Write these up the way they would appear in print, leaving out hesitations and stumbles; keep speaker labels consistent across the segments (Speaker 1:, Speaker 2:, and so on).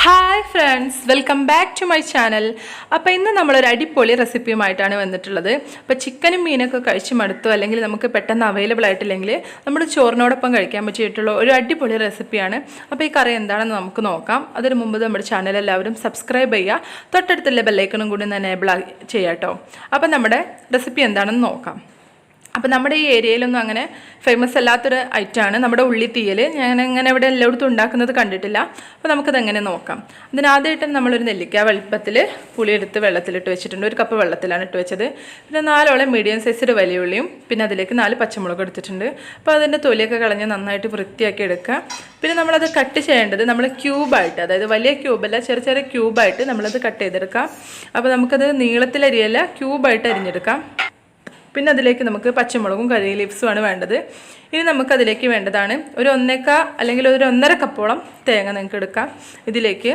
Speaker 1: Hi friends, welcome back to my channel. അപ്പോൾ ഇന്ന് നമ്മളൊരു അടിപൊളി റെസിപ്പിയുമായിട്ടാണ് വന്നിട്ടുള്ളത്. അപ്പോൾ ചിക്കനും മീനൊക്കെ കഴിച്ച് മടുത്തു, അല്ലെങ്കിൽ നമുക്ക് പെട്ടെന്ന് അവൈലബിൾ ആയിട്ടില്ലെങ്കിൽ നമ്മുടെ ചോറിനോടൊപ്പം കഴിക്കാൻ പറ്റിയിട്ടുള്ള ഒരു അടിപൊളി റെസിപ്പിയാണ്. അപ്പോൾ ഈ കറി എന്താണെന്ന് നമുക്ക് നോക്കാം. അതിന് മുമ്പ് നമ്മുടെ ചാനൽ എല്ലാവരും സബ്സ്ക്രൈബ് ചെയ്യുക, തൊട്ടടുത്തുള്ള ബെല്ലൈക്കണും കൂടി ഒന്ന് എനേബിൾ ചെയ്യാം കേട്ടോ. അപ്പോൾ നമ്മുടെ റെസിപ്പി എന്താണെന്ന് നോക്കാം. അപ്പോൾ നമ്മുടെ ഈ ഏരിയയിലൊന്നും അങ്ങനെ ഫേമസ് അല്ലാത്തൊരു ഐറ്റമാണ് നമ്മുടെ ഉള്ളിത്തീയൽ. ഞാൻ അങ്ങനെ ഇവിടെ എല്ലായിടത്തും ഉണ്ടാക്കുന്നത് കണ്ടിട്ടില്ല. അപ്പോൾ നമുക്കതെങ്ങനെ നോക്കാം. അതിനാദ്യമായിട്ട് നമ്മളൊരു നെല്ലിക്ക വലുപ്പത്തിൽ പുളിയെടുത്ത് വെള്ളത്തിലിട്ട് വെച്ചിട്ടുണ്ട്. ഒരു കപ്പ് വെള്ളത്തിലാണ് ഇട്ട് വെച്ചത്. പിന്നെ 4 മീഡിയം സൈസിൽ വലിയ ഉള്ളിയും പിന്നെ അതിലേക്ക് 4 പച്ചമുളക് എടുത്തിട്ടുണ്ട്. അപ്പോൾ അതിൻ്റെ തൊലിയൊക്കെ കളഞ്ഞ് നന്നായിട്ട് വൃത്തിയാക്കി എടുക്കുക. പിന്നെ നമ്മളത് കട്ട് ചെയ്യേണ്ടത് നമ്മൾ ക്യൂബായിട്ട്, അതായത് വലിയ ക്യൂബല്ല, ചെറിയ ചെറിയ ക്യൂബായിട്ട് നമ്മളത് കട്ട് ചെയ്തെടുക്കാം. അപ്പോൾ നമുക്കത് നീളത്തിലരിയല്ല, ക്യൂബായിട്ട് അരിഞ്ഞെടുക്കാം. പിന്നെ അതിലേക്ക് നമുക്ക് പച്ചമുളകും കറി ലീവ്സുമാണ് വേണ്ടത്. ഇനി നമുക്കതിലേക്ക് വേണ്ടതാണ് ഒരു 1 അല്ലെങ്കിൽ ഒരു 1.5 കപ്പോളം തേങ്ങ നിങ്ങൾക്ക് എടുക്കാം. ഇതിലേക്ക്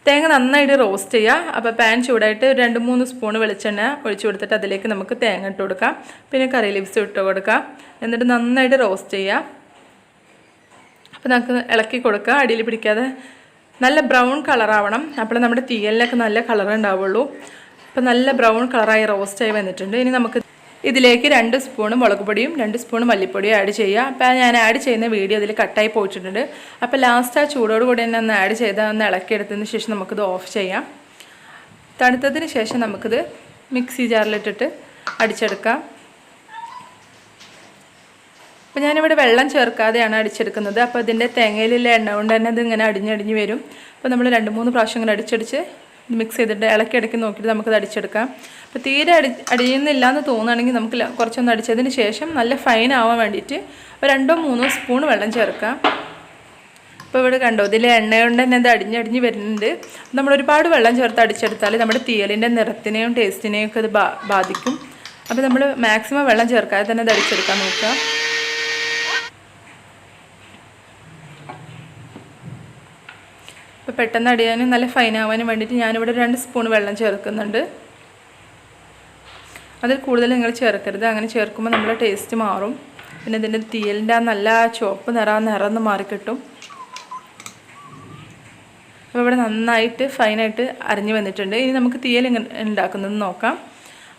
Speaker 1: തേങ്ങ നന്നായിട്ട് റോസ്റ്റ് ചെയ്യുക. അപ്പോൾ പാൻ ചൂടായിട്ട് 2-3 സ്പൂൺ വെളിച്ചെണ്ണ ഒഴിച്ചു കൊടുത്തിട്ട് അതിലേക്ക് നമുക്ക് തേങ്ങ ഇട്ട് കൊടുക്കാം. പിന്നെ കറി ലീവ്സ് ഇട്ട് കൊടുക്കാം. എന്നിട്ട് നന്നായിട്ട് റോസ്റ്റ് ചെയ്യുക. അപ്പോൾ നമുക്ക് ഇളക്കി കൊടുക്കുക, അടിയിൽ പിടിക്കാതെ നല്ല ബ്രൗൺ കളറാവണം. അപ്പോൾ നമ്മുടെ തീയലിനൊക്കെ നല്ല കളർ ഉണ്ടാവുള്ളൂ. അപ്പോൾ നല്ല ബ്രൗൺ കളറായി റോസ്റ്റായി വന്നിട്ടുണ്ട്. ഇനി നമുക്ക് ഇതിലേക്ക് 2 സ്പൂൺ മുളക് പൊടിയും 2 സ്പൂൺ മല്ലിപ്പൊടിയും ആഡ് ചെയ്യുക. അപ്പോൾ ഞാൻ ആഡ് ചെയ്യുന്ന വീഡിയോ അതിൽ കട്ടായി പോയിട്ടുണ്ട്. അപ്പോൾ ലാസ്റ്റ് ആ ചൂടോട് കൂടി തന്നെ ഒന്ന് ആഡ് ചെയ്താൽ ഒന്ന് ഇളക്കിയെടുത്തതിന് ശേഷം നമുക്കിത് ഓഫ് ചെയ്യാം. തണുത്തതിന് ശേഷം നമുക്കിത് മിക്സി ജാറിലിട്ടിട്ട് അടിച്ചെടുക്കാം. അപ്പോൾ ഞാനിവിടെ വെള്ളം ചേർക്കാതെയാണ് അടിച്ചെടുക്കുന്നത്. അപ്പോൾ ഇതിൻ്റെ തേങ്ങയിലുള്ള എണ്ണ കൊണ്ട് തന്നെ ഇത് ഇങ്ങനെ അടിഞ്ഞടിഞ്ഞ് വരും. അപ്പോൾ നമ്മൾ 2-3 പ്രാവശ്യം ഇങ്ങനെ അടിച്ചടിച്ച് മിക്സ് ചെയ്തിട്ട് ഇടയ്ക്ക് നോക്കിയിട്ട് നമുക്കത് അടിച്ചെടുക്കാം. അപ്പോൾ തീരെ അടിയുന്നില്ല എന്ന് തോന്നുകയാണെങ്കിൽ നമുക്ക് കുറച്ചൊന്ന് അടിച്ചതിന് ശേഷം നല്ല ഫൈൻ ആവാൻ വേണ്ടിയിട്ട് 2-3 സ്പൂൺ വെള്ളം ചേർക്കാം. അപ്പോൾ ഇവിടെ കണ്ടോ, ഇതിൽ എണ്ണ കൊണ്ട് തന്നെ ഇത് അടിഞ്ഞടിഞ്ഞ് വരുന്നുണ്ട്. നമ്മൾ ഒരുപാട് വെള്ളം ചേർത്ത് അടിച്ചെടുത്താൽ നമ്മുടെ തീയലിൻ്റെ നിറത്തിനെയും ടേസ്റ്റിനെയും ഒക്കെ ഇത് ബാധിക്കും. അപ്പോൾ നമ്മൾ മാക്സിമം വെള്ളം ചേർക്കാതെ തന്നെ ഇത് അടിച്ചെടുക്കാൻ നോക്കുക. അപ്പോൾ പെട്ടെന്ന് അടിയാനും നല്ല ഫൈനാവാനും വേണ്ടിയിട്ട് ഞാനിവിടെ 2 സ്പൂൺ വെള്ളം ചേർക്കുന്നുണ്ട്. അതിൽ കൂടുതൽ നിങ്ങൾ ചേർക്കരുത്. അങ്ങനെ ചേർക്കുമ്പോൾ നമ്മുടെ ടേസ്റ്റ് മാറും. പിന്നെ ഇതിൻ്റെ തീയലിൻ്റെ ആ നല്ല ചുവപ്പ് നിറന്ന് മാറിക്കിട്ടും. അപ്പോൾ ഇവിടെ നന്നായിട്ട് ഫൈനായിട്ട് അരിഞ്ഞ് വന്നിട്ടുണ്ട്. ഇനി നമുക്ക് തീയൽ ഉണ്ടാക്കുന്നത് നോക്കാം.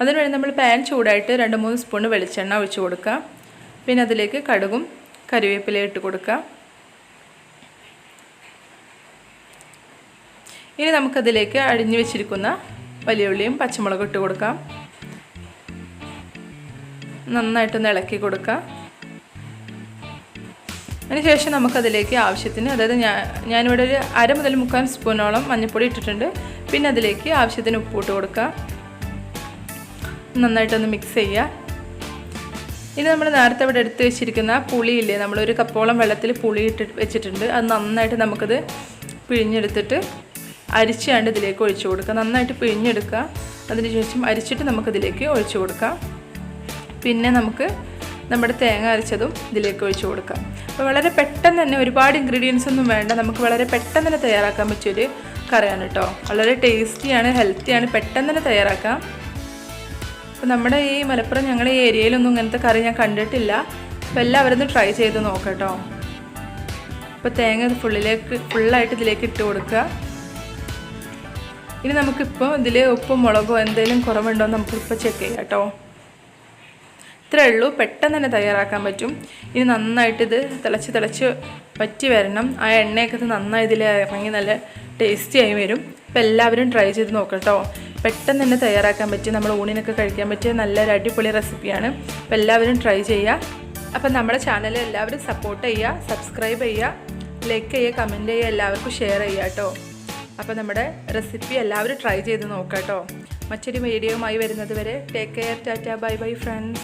Speaker 1: അതിനുവേണ്ടി നമ്മൾ പാൻ ചൂടായിട്ട് 2-3 സ്പൂൺ വെളിച്ചെണ്ണ ഒഴിച്ച് കൊടുക്കുക. പിന്നെ അതിലേക്ക് കടുകും കറിവേപ്പിലയും ഇട്ട് കൊടുക്കുക. ഇനി നമുക്കതിലേക്ക് അരിഞ്ഞു വെച്ചിരിക്കുന്ന വലിയ ഉള്ളിയും പച്ചമുളകും ഇട്ട് കൊടുക്കാം. നന്നായിട്ടൊന്ന് ഇളക്കി കൊടുക്കാം. അതിനുശേഷം നമുക്കതിലേക്ക് ആവശ്യത്തിന്, അതായത് ഞാനിവിടെ ഒരു 1/2 മുതൽ 3/4 സ്പൂണോളം മഞ്ഞൾപ്പൊടി ഇട്ടിട്ടുണ്ട്. പിന്നെ അതിലേക്ക് ആവശ്യത്തിന് ഉപ്പ് ഇട്ട് കൊടുക്കുക. നന്നായിട്ടൊന്ന് മിക്സ് ചെയ്യുക. ഇനി നമ്മൾ നേരത്തെ ഇവിടെ എടുത്ത് വെച്ചിരിക്കുന്ന പുളിയില്ലേ, നമ്മളൊരു കപ്പോളം വെള്ളത്തിൽ പുളി ഇട്ട് വെച്ചിട്ടുണ്ട്. അത് നന്നായിട്ട് നമുക്കത് പിഴിഞ്ഞെടുത്തിട്ട് അരിച്ചാണ്ട് ഇതിലേക്ക് ഒഴിച്ചു കൊടുക്കുക. നന്നായിട്ട് പിഴിഞ്ഞെടുക്കുക. അതിനുശേഷം അരിച്ചിട്ട് നമുക്കിതിലേക്ക് ഒഴിച്ചു കൊടുക്കാം. പിന്നെ നമുക്ക് നമ്മുടെ തേങ്ങ അരച്ചതും ഇതിലേക്ക് ഒഴിച്ചു കൊടുക്കാം. അപ്പോൾ വളരെ പെട്ടെന്ന് തന്നെ, ഒരുപാട് ഇൻഗ്രീഡിയൻസ് ഒന്നും വേണ്ട, നമുക്ക് വളരെ പെട്ടെന്ന് തന്നെ തയ്യാറാക്കാൻ പറ്റിയൊരു കറിയാണ് കേട്ടോ. വളരെ ടേസ്റ്റിയാണ്, ഹെൽത്തിയാണ്, പെട്ടെന്ന് തന്നെ തയ്യാറാക്കാം. അപ്പോൾ നമ്മുടെ ഈ മലപ്പുറം ഞങ്ങളുടെ ഈ ഏരിയയിലൊന്നും ഇങ്ങനത്തെ കറി ഞാൻ കണ്ടിട്ടില്ല. അപ്പോൾ എല്ലാവരും ഒന്ന് ട്രൈ ചെയ്ത് നോക്കാം കേട്ടോ. അപ്പോൾ തേങ്ങ ഫുള്ളായിട്ട് ഇതിലേക്ക് ഇട്ട് കൊടുക്കുക. ഇനി നമുക്കിപ്പോൾ ഇതിൽ ഉപ്പും മുളകോ എന്തെങ്കിലും കുറവുണ്ടോ എന്ന് നമുക്കിപ്പോൾ ചെക്ക് ചെയ്യാം കേട്ടോ. ഇത്രയേ ഉള്ളൂ, പെട്ടെന്ന് തന്നെ തയ്യാറാക്കാൻ പറ്റും. ഇനി നന്നായിട്ട് ഇത് തിളച്ച് വറ്റി വരണം. ആ എണ്ണയൊക്കെ നന്നായി ഇതിൽ ഇറങ്ങി നല്ല ടേസ്റ്റി ആയി വരും. അപ്പോൾ എല്ലാവരും ട്രൈ ചെയ്ത് നോക്കാം കേട്ടോ. പെട്ടെന്ന് തന്നെ തയ്യാറാക്കാൻ പറ്റിയ, നമ്മൾ ഊണിനൊക്കെ കഴിക്കാൻ പറ്റിയ നല്ലൊരു അടിപൊളി റെസിപ്പിയാണ്. അപ്പോൾ എല്ലാവരും ട്രൈ ചെയ്യുക. അപ്പോൾ നമ്മുടെ ചാനൽ എല്ലാവരും സപ്പോർട്ട് ചെയ്യുക, സബ്സ്ക്രൈബ് ചെയ്യുക, ലൈക്ക് ചെയ്യുക, കമൻറ്റ് ചെയ്യുക, എല്ലാവർക്കും ഷെയർ ചെയ്യുക കേട്ടോ. അപ്പോൾ നമ്മുടെ റെസിപ്പി എല്ലാവരും ട്രൈ ചെയ്ത് നോക്കാം കേട്ടോ. മറ്റൊരു വീഡിയോയുമായി വരുന്നത് വരെ take care, Tata, bye bye friends.